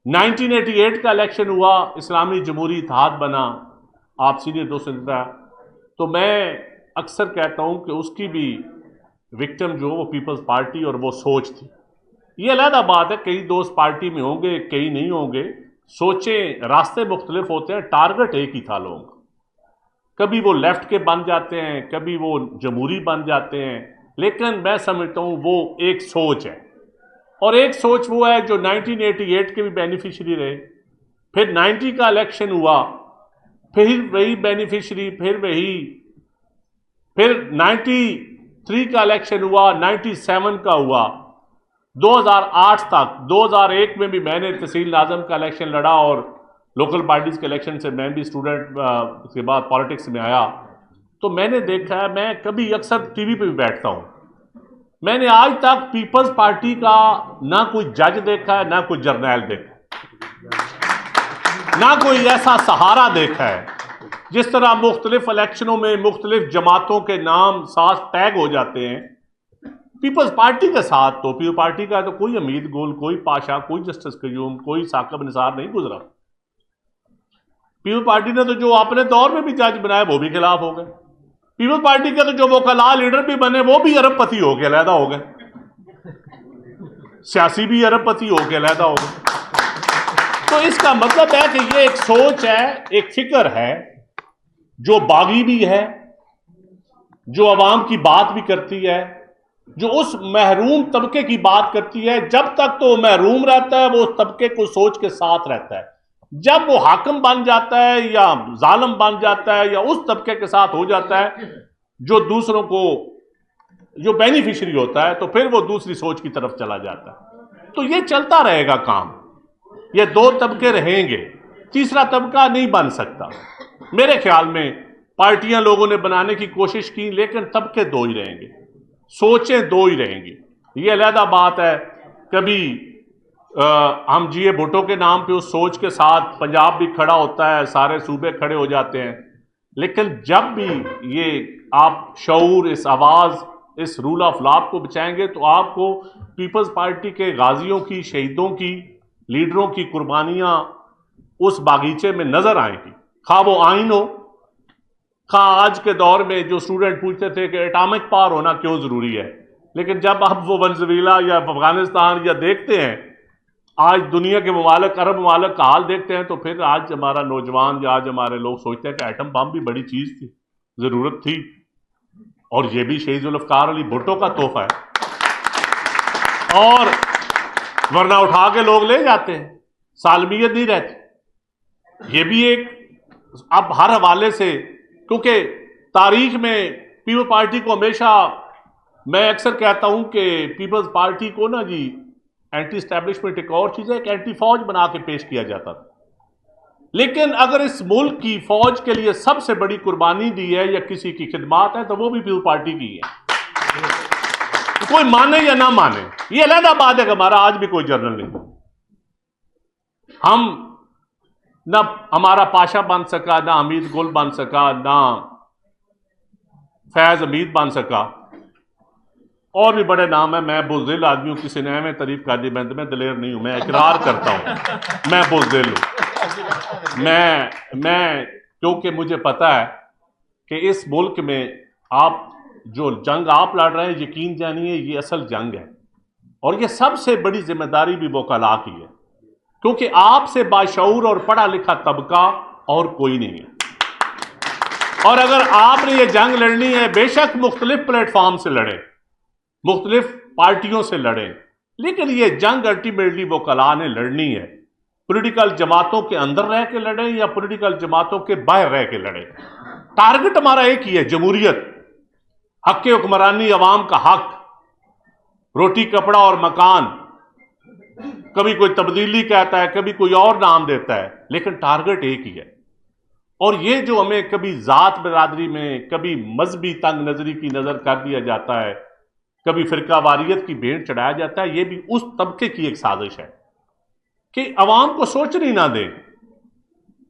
1988 کا الیکشن ہوا، اسلامی جمہوری اتحاد بنا، آپ سینئر دوست ہیں، تو میں اکثر کہتا ہوں کہ اس کی بھی وکٹم جو وہ پیپلز پارٹی اور وہ سوچ تھی. یہ علیحدہ بات ہے، کئی دوست پارٹی میں ہوں گے، کئی نہیں ہوں گے، سوچیں راستے مختلف ہوتے ہیں، ٹارگٹ ایک ہی تھا لوگوں کا. کبھی وہ لیفٹ کے بن جاتے ہیں، کبھی وہ جمہوری بن جاتے ہیں، لیکن میں سمجھتا ہوں وہ ایک سوچ ہے. اور ایک سوچ وہ ہے جو 1988 کے بھی بینیفیشری رہے، پھر 90 کا الیکشن ہوا، پھر وہی بینیفیشری، پھر 93 کا الیکشن ہوا، 97 کا ہوا، 2008 تک. 2001 میں بھی میں نے تحصیل ناظم کا الیکشن لڑا، اور لوکل پارٹیز کے الیکشن سے میں بھی اسٹوڈنٹ اس کے بعد پالیٹکس میں آیا. تو میں نے دیکھا ہے، میں کبھی اکثر ٹی وی پہ بھی بیٹھتا ہوں، میں نے آج تک پیپلز پارٹی کا نہ کوئی جج دیکھا ہے، نہ کوئی جرنیل دیکھا ہے، نہ کوئی ایسا سہارا دیکھا ہے. جس طرح مختلف الیکشنوں میں مختلف جماعتوں کے نام ساتھ ٹیگ ہو جاتے ہیں، پیپلز پارٹی کے ساتھ تو پیپلز پارٹی کا تو کوئی امید گل، کوئی پاشا، کوئی جسٹس قیوم، کوئی ثاقب نثار نہیں گزرا. پیپلز پارٹی نے تو جو اپنے دور میں بھی جج بنائے وہ بھی خلاف ہو گئے. پیپلز پارٹی کے تو جو وکلاء لیڈر بھی بنے وہ بھی ارب پتی ہو کے علیحدہ ہو گئے، سیاسی بھی ارب پتی ہو کے علیحدہ ہو گئے. تو اس کا مطلب ہے کہ یہ ایک سوچ ہے، ایک فکر ہے جو باغی بھی ہے، جو عوام کی بات بھی کرتی ہے، جو اس محروم طبقے کی بات کرتی ہے. جب تک تو وہ محروم رہتا ہے وہ اس طبقے کو سوچ کے ساتھ رہتا ہے. جب وہ حاکم بن جاتا ہے یا ظالم بن جاتا ہے یا اس طبقے کے ساتھ ہو جاتا ہے جو دوسروں کو جو بینیفیشری ہوتا ہے، تو پھر وہ دوسری سوچ کی طرف چلا جاتا ہے. تو یہ چلتا رہے گا کام، یہ دو طبقے رہیں گے، تیسرا طبقہ نہیں بن سکتا. میرے خیال میں پارٹیاں لوگوں نے بنانے کی کوشش کی، لیکن طبقے دو ہی رہیں گے، سوچیں دو ہی رہیں گی. یہ علیحدہ بات ہے، کبھی ہم جی اے بھٹو کے نام پہ اس سوچ کے ساتھ پنجاب بھی کھڑا ہوتا ہے، سارے صوبے کھڑے ہو جاتے ہیں، لیکن جب بھی یہ آپ شعور، اس آواز، اس رول آف لا کو بچائیں گے تو آپ کو پیپلز پارٹی کے غازیوں کی، شہیدوں کی، لیڈروں کی قربانیاں اس باغیچے میں نظر آئیں گی. خواہ وہ آئین ہو، خواہ آج کے دور میں جو اسٹوڈنٹ پوچھتے تھے کہ ایٹامک پاور ہونا کیوں ضروری ہے، لیکن جب آپ وہ ونزویلا یا افغانستان یا دیکھتے ہیں، آج دنیا کے ممالک، عرب ممالک کا حال دیکھتے ہیں، تو پھر آج ہمارا نوجوان یا آج ہمارے لوگ سوچتے ہیں کہ ایٹم بم بھی بڑی چیز تھی، ضرورت تھی، اور یہ بھی شہید ذوالفقار علی بھٹو کا تحفہ ہے، اور ورنہ اٹھا کے لوگ لے جاتے ہیں، سالمیت نہیں رہتی. یہ بھی ایک اب ہر حوالے سے، کیونکہ تاریخ میں پیپلز پارٹی کو ہمیشہ، میں اکثر کہتا ہوں کہ پیپلز پارٹی کو نا جی اینٹی اسٹیبلشمنٹ ایک اور چیز ہے، ایک اینٹی فوج بنا کے پیش کیا جاتا تھا. لیکن اگر اس ملک کی فوج کے لیے سب سے بڑی قربانی دی ہے یا کسی کی خدمات ہے تو وہ بھی پیپلز پارٹی کی ہے، کوئی مانے یا نہ مانے. یہ علیحدہ بات ہے کہ ہمارا آج بھی کوئی جنرل نہیں، ہم نہ ہمارا پاشا بن سکا، نہ حمید گل بن سکا، نہ فیض حمید بن سکا، اور بھی بڑے نام ہیں. میں بزدل آدمی ہوں، کسی نے میں تعریف کر دی، میں دلیر نہیں ہوں، میں اقرار کرتا ہوں میں بزدل ہوں. میں کیونکہ مجھے پتا ہے کہ اس ملک میں آپ جو جنگ آپ لڑ رہے ہیں، یقین جانیے یہ اصل جنگ ہے، اور یہ سب سے بڑی ذمہ داری بھی وکلاء کی ہے، کیونکہ آپ سے باشعور اور پڑھا لکھا طبقہ اور کوئی نہیں ہے. اور اگر آپ نے یہ جنگ لڑنی ہے، بے شک مختلف پلیٹ فارم سے لڑیں، مختلف پارٹیوں سے لڑیں، لیکن یہ جنگ الٹیمیٹلی وکلاء نے لڑنی ہے. پولیٹیکل جماعتوں کے اندر رہ کے لڑیں یا پولیٹیکل جماعتوں کے باہر رہ کے لڑیں، ٹارگٹ ہمارا ایک ہی ہے، جمہوریت، حق حکمرانی، عوام کا حق، روٹی کپڑا اور مکان. کبھی کوئی تبدیلی کہتا ہے، کبھی کوئی اور نام دیتا ہے، لیکن ٹارگٹ ایک ہی ہے. اور یہ جو ہمیں کبھی ذات برادری میں، کبھی مذہبی تنگ نظری کی نظر کر دیا جاتا ہے، کبھی فرقہ واریت کی بھیڑ چڑھایا جاتا ہے، یہ بھی اس طبقے کی ایک سازش ہے کہ عوام کو سوچنے نہ دیں،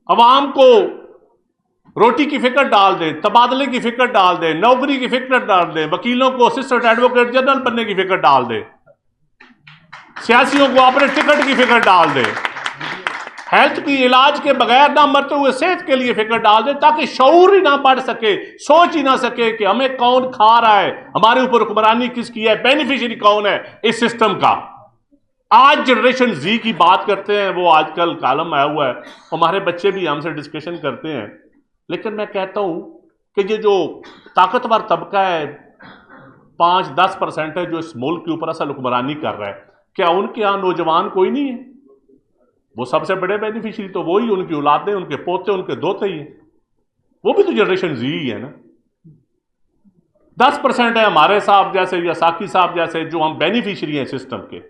عوام کو روٹی کی فکر ڈال دیں، تبادلے کی فکر ڈال دیں، نوکری کی فکر ڈال دیں، وکیلوں کو اسسٹنٹ ایڈوکیٹ جنرل بننے کی فکر ڈال دیں، سیاسیوں کو اپنے ٹکٹ کی فکر ڈال دیں. ہیلتھ کی علاج کے بغیر نہ مرتے ہوئے صحت کے لیے فکر ڈال دیں، تاکہ شعور ہی نہ بڑھ سکے، سوچ ہی نہ سکے کہ ہمیں کون کھا رہا ہے، ہمارے اوپر حکمرانی کس کی ہے، بینیفیشری کون ہے اس سسٹم کا۔ آج جنریشن زی کی بات کرتے ہیں، وہ آج کل کالم آیا ہوا ہے، ہمارے بچے بھی ہم سے ڈسکشن کرتے ہیں، لیکن میں کہتا ہوں کہ یہ جو طاقتور طبقہ ہے 5-10% ہے جو اس ملک کے اوپر اصل حکمرانی کر رہا ہے، کیا ان کے یہاں نوجوان کوئی نہیں ہے؟ وہ سب سے بڑے بینیفیشری تو وہی، ان کی اولادیں، ان کے پوتے، ان کے دوتے ہی ہیں، وہ بھی تو جنریشن زی ہی ہے نا۔ 10% ہے ہمارے صاحب جیسے یا ساقی صاحب جیسے جو ہم بینیفیشری ہیں سسٹم کے،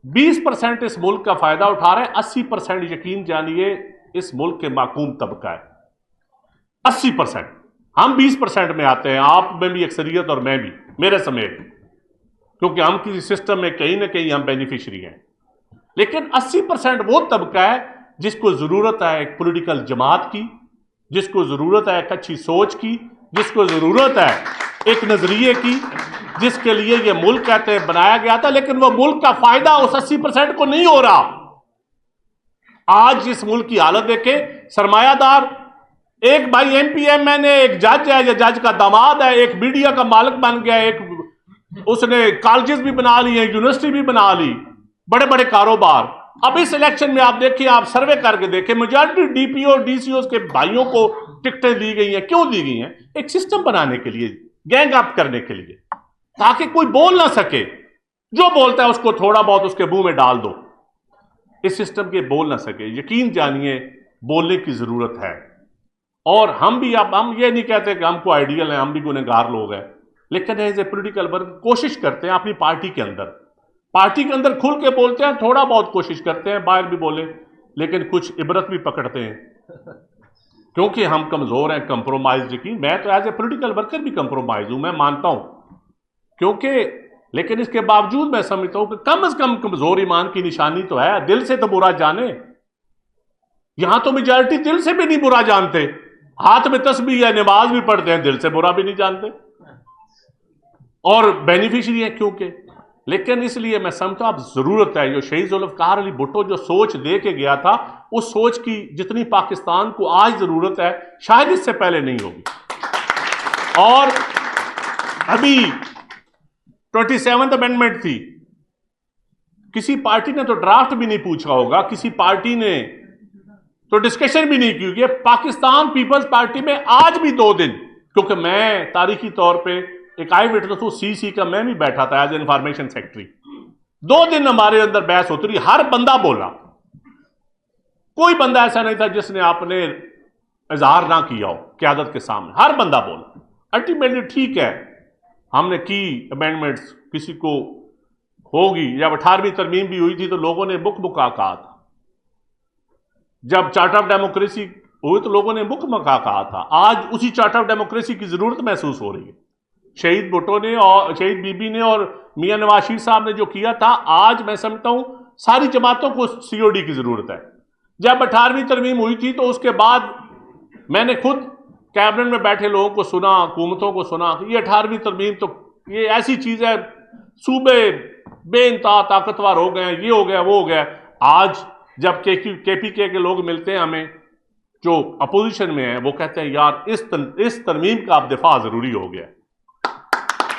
20% اس ملک کا فائدہ اٹھا رہے ہیں، 80% یقین جانیے اس ملک کے معقوم طبقہ ہے، 80%۔ ہم 20% میں آتے ہیں، آپ میں بھی اکثریت اور میں بھی، میرے سمیت، کیونکہ ہم کسی سسٹم میں کہیں نہ کہیں ہم بینیفیشری ہیں۔ لیکن 80% وہ طبقہ ہے جس کو ضرورت ہے ایک پولیٹیکل جماعت کی، جس کو ضرورت ہے ایک اچھی سوچ کی، جس کو ضرورت ہے ایک نظریے کی، جس کے لیے یہ ملک کہتے ہیں بنایا گیا تھا، لیکن وہ ملک کا فائدہ اس 80% کو نہیں ہو رہا۔ آج اس ملک کی حالت دیکھیں، سرمایہ دار، ایک بھائی ایم پی ایم این اے، ایک جج ہے یا جج کا داماد ہے، ایک میڈیا کا مالک بن گیا، ایک اس نے کالجز بھی بنا لی ہیں، یونیورسٹی بھی بنا لی، بڑے بڑے کاروبار۔ اب اس الیکشن میں آپ دیکھیں، آپ سروے کر کے دیکھیں، majority D P O D C Os کے بھائیوں کو ٹکٹیں دی گئی ہیں۔ کیوں دی گئی ہیں؟ ایک سسٹم بنانے کے لیے، گینگ اپ کرنے کے لیے، تاکہ کوئی بول نہ سکے، جو بولتا ہے اس کو تھوڑا بہت اس کے منہ میں ڈال دو، اس سسٹم کے بول نہ سکے۔ یقین جانیے بولنے کی ضرورت ہے، اور ہم بھی، اب ہم یہ نہیں کہتے کہ ہم کو آئیڈیل ہیں، ہم بھی گنہگار لوگ ہیں، لیکن ایز اے پولیٹیکل ورک کوشش کرتے ہیں اپنی پارٹی کے اندر کھل کے بولتے ہیں، تھوڑا بہت کوشش کرتے ہیں باہر بھی بولیں، لیکن کچھ عبرت بھی پکڑتے ہیں، کیونکہ ہم کمزور ہیں۔ کمپرومائز، یقین، میں تو ایز اے پولیٹیکل ورکر بھی کمپرومائز ہوں، میں مانتا ہوں، کیونکہ لیکن اس کے باوجود میں سمجھتا ہوں کہ کم از کم کمزور ایمان کی نشانی تو ہے، دل سے تو برا جانے۔ یہاں تو میجارٹی دل سے بھی نہیں برا جانتے، ہاتھ میں تسبیح ہے، نماز بھی پڑھتے ہیں، دل سے برا بھی نہیں جانتے، اور بینیفیشری ہے کیونکہ۔ لیکن اس لیے میں سمجھتا ہوں اب ضرورت ہے، جو شہید ذوالفقار علی بھٹو جو سوچ دے کے گیا تھا، اس سوچ کی جتنی پاکستان کو آج ضرورت ہے شاید اس سے پہلے نہیں ہوگی۔ اور ابھی 27th امینڈمنٹ تھی، کسی پارٹی نے تو ڈرافٹ بھی نہیں پوچھا ہوگا، کسی پارٹی نے تو ڈسکشن بھی نہیں کی ہوگی۔ پاکستان پیپلز پارٹی میں آج بھی 2 دن، کیونکہ میں تاریخی طور پہ ایک آئی وٹنس ہوں، سی کا میں بھی بیٹھا تھا ایز انفارمیشن سیکٹری، 2 دن ہمارے اندر بحث ہوتی رہی، ہر بندہ بولا، کوئی بندہ ایسا نہیں تھا جس نے اپنے اظہار نہ کیا ہو قیادت کے سامنے، ہر بندہ بولا۔ الٹیمیٹلی ٹھیک ہے، ہم نے کی امینڈمنٹس، کسی کو ہوگی، جب 18ویں ترمیم بھی ہوئی تھی تو لوگوں نے بک بکا کہا تھا، جب چارٹر آف ڈیموکریسی ہوئی تو لوگوں نے بک بکا کہا تھا۔ آج اسی چارٹر آف ڈیموکریسی کی ضرورت محسوس ہو رہی ہے۔ شہید بھٹو نے اور شہید بی بی نے اور میاں نواز شریف صاحب نے جو کیا تھا، آج میں سمجھتا ہوں ساری جماعتوں کو سی او ڈی کی ضرورت ہے۔ جب 18ویں ترمیم ہوئی تھی تو اس کے بعد میں نے خود کیبنٹ میں بیٹھے لوگوں کو سنا، حکومتوں کو سنا کہ یہ 18ویں ترمیم تو یہ ایسی چیز ہے، صوبے بے انتہا طاقتور ہو گئے ہیں، یہ ہو گیا وہ ہو گیا۔ آج جب کے پی کے لوگ ملتے ہیں ہمیں جو اپوزیشن میں ہیں، وہ کہتے ہیں یار اس ترمیم کا اب دفاع ضروری ہو گیا،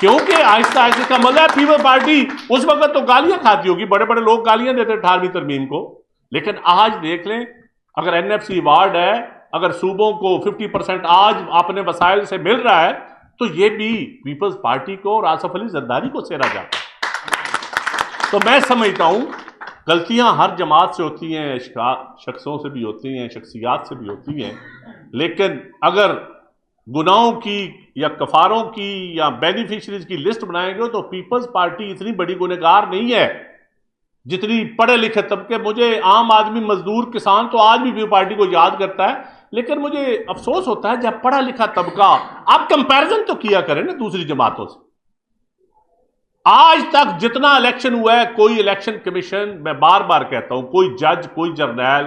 کیونکہ آہستہ آہستہ کا مزہ ہے پیپل پارٹی اس وقت تو گالیاں کھاتی ہوگی، بڑے بڑے لوگ گالیاں دیتے 18ویں ترمیم کو، لیکن آج دیکھ لیں اگر این ایف سی ایوارڈ ہے، اگر صوبوں کو 50% آج اپنے وسائل سے مل رہا ہے تو یہ بھی پیپلز پارٹی کو اور آصف علی زرداری کو سیرا جاتا ہے۔ تو میں سمجھتا ہوں غلطیاں ہر جماعت سے ہوتی ہیں، شخصوں سے بھی ہوتی ہیں، شخصیات سے بھی ہوتی ہیں، لیکن اگر گناہوں کی یا کفاروں کی یا بینیفیشریز کی لسٹ بنائیں گے تو پیپلز پارٹی اتنی بڑی گنہگار نہیں ہے جتنی پڑھے لکھے طبقے، مجھے عام آدمی، مزدور، کسان تو آج بھی پیپلز پارٹی کو یاد کرتا ہے، لیکن مجھے افسوس ہوتا ہے جب پڑھا لکھا طبقہ، آپ کمپیرزن تو کیا کریں نا دوسری جماعتوں سے۔ آج تک جتنا الیکشن ہوا ہے، کوئی الیکشن کمیشن، میں بار بار کہتا ہوں، کوئی جج، کوئی جرنیل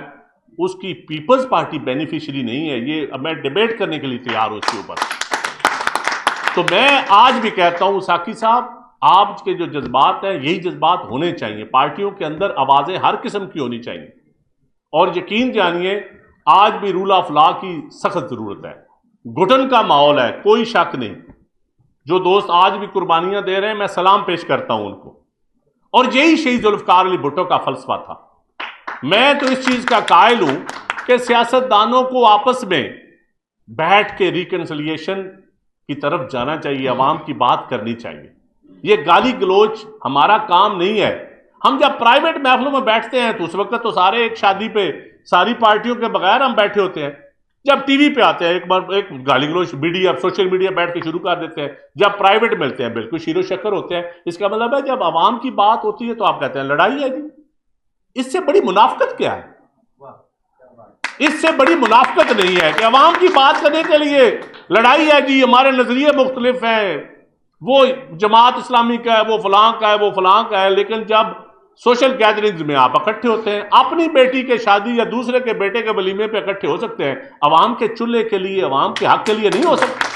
اس کی پیپلز پارٹی بینیفیشری نہیں ہے۔ یہ میں ڈیبیٹ کرنے کے لیے تیار ہوں اس کے اوپر۔ تو میں آج بھی کہتا ہوں ساقی صاحب، آپ کے جو جذبات ہیں یہی جذبات ہونے چاہیے، پارٹیوں کے اندر آوازیں ہر قسم کی ہونی چاہیے، اور یقین جانیے آج بھی رول آف لا کی سخت ضرورت ہے. گھٹن کا ماحول ہے, کوئی شک نہیں. جو دوست آج بھی قربانیاں دے رہے ہیں میں سلام پیش کرتا ہوں ان کو. اور یہی شہید ذوالفقار علی بھٹو کا فلسفہ تھا. میں تو اس چیز کا قائل ہوں کہ سیاستدانوں کو آپس میں بیٹھ کے ریکنسلیشن کی طرف جانا چاہیے, عوام کی بات کرنی چاہیے. یہ گالی گلوچ ہمارا کام نہیں ہے. ہم جب پرائیویٹ محفلوں میں بیٹھتے ہیں تو اس وقت تو سارے ایک شادی پہ ساری پارٹیوں کے بغیر ہم بیٹھے ہوتے ہیں. جب ٹی وی پہ آتے ہیں ایک بار ایک گالی گلوچ میڈیا سوشل میڈیا بیٹھ کے شروع کر دیتے ہیں. جب پرائیویٹ ملتے ہیں بالکل شیر و شکر ہوتے ہیں. اس کا مطلب ہے جب عوام کی بات ہوتی ہے تو آپ کہتے ہیں لڑائی ہے جی. اس سے بڑی منافقت کیا ہے؟ اس سے بڑی منافقت نہیں ہے کہ عوام کی بات کرنے کے لیے لڑائی ہے جی, ہمارے نظریے مختلف ہیں, وہ جماعت اسلامی کا ہے, وہ فلاں کا ہے, وہ فلاں کا ہے. لیکن جب سوشل گیدرنگز میں آپ اکٹھے ہوتے ہیں, اپنی بیٹی کے شادی یا دوسرے کے بیٹے کے ولیمے پہ اکٹھے ہو سکتے ہیں, عوام کے چولہے کے لیے, عوام کے حق کے لیے نہیں ہو سکتے.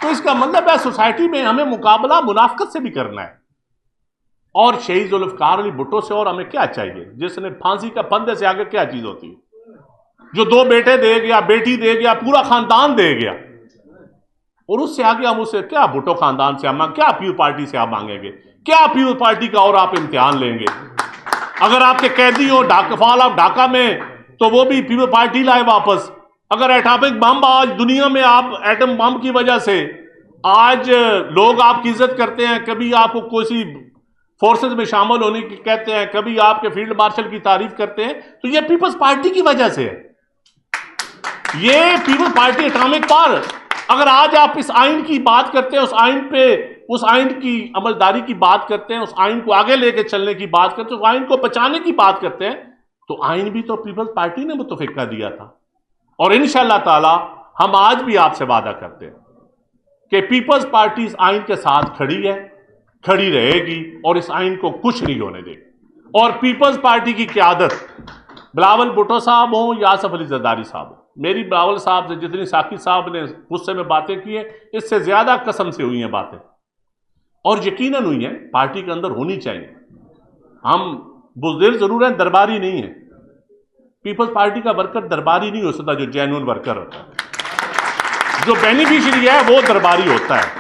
تو اس کا مطلب ہے سوسائٹی میں ہمیں مقابلہ منافقت سے بھی کرنا ہے. اور شہید ذوالفقار علی بھٹو سے اور ہمیں کیا چاہیے, جس نے پھانسی کا پھندے سے آگے کیا چیز ہوتی ہے, جو 2 بیٹے دے گیا, بیٹی دے گیا, پورا خاندان دے گیا. اور اس سے آگے ہم اسے کیا بھٹو خاندان سے ہم کیا پیو پارٹی سے آپ مانگیں گے, کیا پیو پارٹی کا اور آپ امتحان لیں گے؟ اگر آپ کے قیدی ہو فال آف ڈھاکہ میں تو وہ بھی پیو پارٹی لائے واپس. اگر ایٹامک بم آج دنیا میں آپ ایٹم بم کی وجہ سے آج لوگ آپ کی عزت کرتے ہیں, کبھی آپ کو کوئی فورسز میں شامل ہونے کی کہتے ہیں, کبھی آپ کے فیلڈ مارشل کی تعریف کرتے ہیں, تو یہ پیپلز پارٹی کی وجہ سے ہے. یہ پیپلز پارٹی اٹامک پاور. اگر آج آپ اس آئین کی بات کرتے ہیں, اس آئین کی عملداری کی بات کرتے ہیں, اس آئین کو آگے لے کے چلنے کی بات کرتے ہیں, اس آئین کو بچانے کی بات کرتے ہیں, تو آئین بھی تو پیپلز پارٹی نے متفقہ دیا تھا. اور انشاءاللہ تعالی ہم آج بھی آپ سے وعدہ کرتے ہیں کہ پیپلز پارٹی اس آئین کے ساتھ کھڑی ہے, کھڑی رہے گی, اور اس آئین کو کچھ نہیں ہونے دے گی. اور پیپلز پارٹی کی قیادت بلاول بھٹو صاحب ہوں یا آصف علی زرداری صاحب ہوں, میری بلاول صاحب سے جتنی ساقی صاحب نے غصے میں باتیں کی ہیں, اس سے زیادہ قسم سے ہوئی ہیں باتیں, اور یقیناً ہوئی ہیں, پارٹی کے اندر ہونی چاہیے. ہم بزدل ضرور ہیں, درباری نہیں ہیں. پیپلز پارٹی کا ورکر درباری نہیں ہو سکتا جو جینوئن ورکر ہوتا ہے. جو بینیفیشری ہے وہ درباری ہوتا ہے.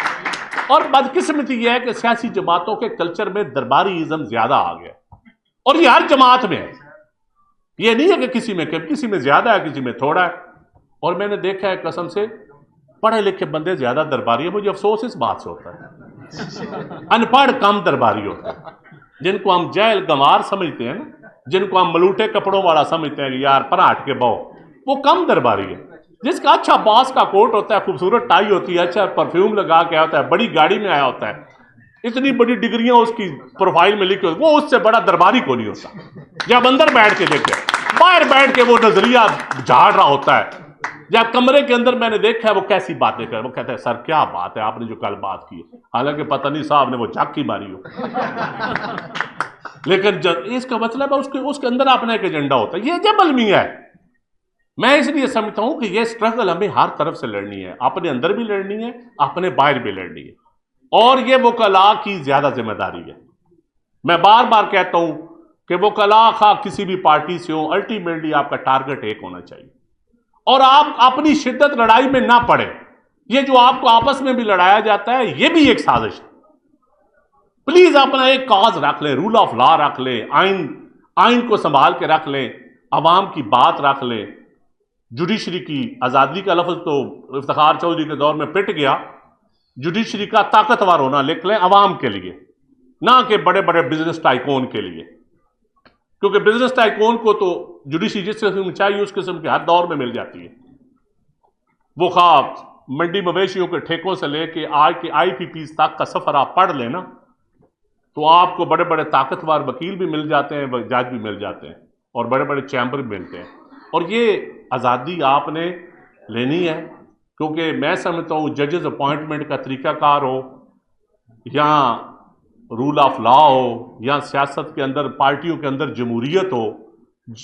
اور بدقسمتی یہ ہے کہ سیاسی جماعتوں کے کلچر میں درباری ازم زیادہ آ گیا, اور یہ ہر جماعت میں ہے. یہ نہیں ہے کہ کسی میں کم, کسی میں زیادہ ہے, کسی میں تھوڑا ہے. اور میں نے دیکھا ہے قسم سے پڑھے لکھے بندے زیادہ درباری ہیں. مجھے افسوس اس بات سے ہوتا ہے, ان پڑھ کم درباری ہوتا ہے. جن کو ہم جہل گنوار سمجھتے ہیں, جن کو ہم ملوٹے کپڑوں والا سمجھتے ہیں کہ یار پراٹھ کے بہو, وہ کم درباری ہے. جس کا اچھا باس کا کوٹ ہوتا ہے, خوبصورت ٹائی ہوتی ہے, اچھا پرفیوم لگا کے آیا ہوتا ہے, بڑی گاڑی میں آیا ہوتا ہے, اتنی بڑی ڈگریاں اس کی پروفائل میں لکھی ہوتی, وہ اس سے بڑا درباری کو نہیں ہوتا. جب اندر بیٹھ کے دیکھے, باہر بیٹھ کے وہ نظریہ جھاڑ رہا ہوتا ہے, جب کمرے کے اندر میں نے دیکھا ہے وہ کیسی باتیں کر, وہ کہتا ہے سر کیا بات ہے آپ نے جو کل بات کی ہے, حالانکہ پتہ نہیں صاحب نے وہ جھاکی ماری ہو. لیکن اس کا مطلب ہے اس کے اندر اپنا ایک ایجنڈا ہوتا ہے. یہ جب المیہ ہے. میں اس لیے سمجھتا ہوں کہ یہ سٹرگل ہمیں ہر طرف سے لڑنی ہے, اپنے اندر بھی لڑنی ہے, اپنے باہر بھی لڑنی ہے, اور یہ وکلاء کی زیادہ ذمہ داری ہے. میں بار بار کہتا ہوں کہ وکلاء خواہ کسی بھی پارٹی سے ہوں, الٹیمیٹلی آپ کا ٹارگٹ ایک ہونا چاہیے, اور آپ اپنی شدت لڑائی میں نہ پڑے. یہ جو آپ کو آپس میں بھی لڑایا جاتا ہے یہ بھی ایک سازش ہے. پلیز اپنا ایک کاز رکھ لیں, رول آف لا رکھ لیں, آئین کو سنبھال کے رکھ لیں, عوام کی بات رکھ لیں. جوڈیشری کی آزادی کا لفظ تو افتخار چودھری کے دور میں پٹ گیا. جوڈیشری کا طاقتور ہونا لکھ لیں عوام کے لیے, نہ کہ بڑے بڑے بزنس ٹائکون کے لیے, کیونکہ بزنس ٹائکون کو تو جوڈیشری جس قسم کی چاہیے اس قسم کے ہر دور میں مل جاتی ہے. وہ خواب منڈی مویشیوں کے ٹھیکوں سے لے کے آج کے آئی پی پیز تک کا سفر آپ پڑھ لیں نا, تو آپ کو بڑے بڑے طاقتور وکیل بھی مل جاتے ہیں, جج بھی مل جاتے ہیں, اور بڑے بڑے چیمبر بھی ملتے ہیں. اور یہ آزادی آپ نے لینی ہے, کیونکہ میں سمجھتا ہوں ججز اپوائنٹمنٹ کا طریقہ کار ہو, یا رول آف لا ہو, یا سیاست کے اندر پارٹیوں کے اندر جمہوریت ہو,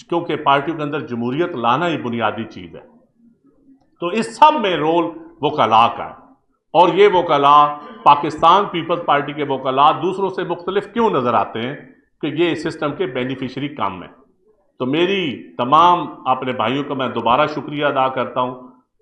کیونکہ پارٹیوں کے اندر جمہوریت لانا ہی بنیادی چیز ہے. تو اس سب میں رول وکلاء کا ہے. اور یہ وکلاء, پاکستان پیپلز پارٹی کے وکلاء دوسروں سے مختلف کیوں نظر آتے ہیں؟ کہ یہ سسٹم کے بینیفیشری کم ہیں. تو میری تمام اپنے بھائیوں کا میں دوبارہ شکریہ ادا کرتا ہوں،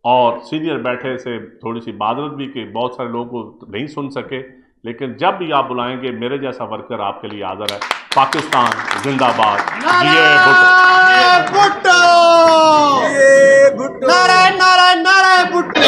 اور سینئر بیٹھے سے تھوڑی سی معذرت بھی کہ بہت سارے لوگوں کو نہیں سن سکے، لیکن جب بھی آپ بلائیں گے میرے جیسا ورکر آپ کے لیے حاضر ہے۔ پاکستان زندہ باد، جیے بھٹو۔ نعرہ بھٹو۔